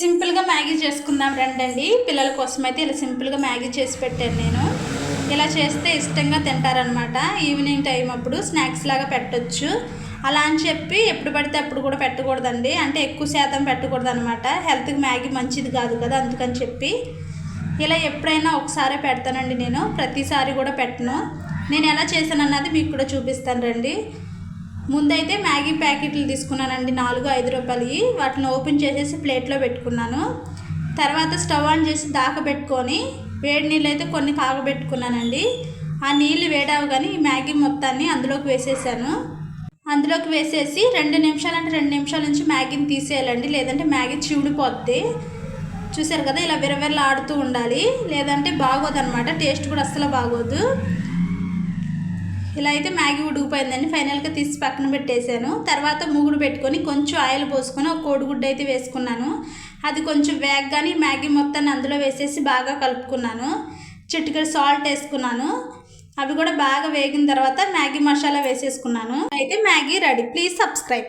సింపుల్గా మ్యాగీ చేసుకుందాం రండి. పిల్లల కోసం అయితే ఇలా సింపుల్గా మ్యాగీ చేసి పెట్టాను నేను. ఇలా చేస్తే ఇష్టంగా తింటారనమాట. ఈవినింగ్ టైం అప్పుడు స్నాక్స్ లాగా పెట్టొచ్చు. అలా అని చెప్పి ఎప్పుడు పడితే అప్పుడు కూడా పెట్టకూడదండి. అంటే ఎక్కువ శాతం పెట్టకూడదు అనమాట. హెల్త్కి మ్యాగీ మంచిది కాదు కదా, అందుకని చెప్పి ఇలా ఎప్పుడైనా ఒకసారి పెడతానండి నేను. ప్రతిసారి కూడా పెట్టను. నేను ఎలా చేశాను అన్నది మీకు కూడా చూపిస్తాను రండి. ముందైతే మ్యాగీ ప్యాకెట్లు తీసుకున్నానండి, 4-5 రూపాయలు. వాటిని ఓపెన్ చేసేసి ప్లేట్లో పెట్టుకున్నాను. తర్వాత స్టవ్ ఆన్ చేసి దాకబెట్టుకొని వేడి నీళ్ళు అయితే కొన్ని కాగబెట్టుకున్నానండి. ఆ నీళ్ళు వేడవగానే ఈ మ్యాగీ మొత్తాన్ని అందులోకి వేసేసాను. అందులోకి వేసేసి 2 నిమిషాల నుంచి మ్యాగీని తీసేయాలండి, లేదంటే మ్యాగీ చివిడిపోద్ది. చూసారు కదా, ఇలా విరవిరలా ఆడుతూ ఉండాలి, లేదంటే బాగోదన్నమాట. టేస్ట్ కూడా అస్సలు బాగోదు. ఇలా అయితే మ్యాగీ ఉడికిపోయిందండి. ఫైనల్గా తీసి పక్కన పెట్టేశాను. తర్వాత మూగుడు పెట్టుకొని కొంచెం ఆయిల్ పోసుకొని ఒక కోడిగుడ్డు అయితే వేసుకున్నాను. అది కొంచెం వేగగానే మ్యాగీ మొత్తాన్ని అందులో వేసేసి బాగా కలుపుకున్నాను. చిటికెడు సాల్ట్ వేసుకున్నాను. అవి కూడా బాగా వేగిన తర్వాత మ్యాగీ మసాలా వేసేసుకున్నాను. అయితే మ్యాగీ రెడీ. Please subscribe.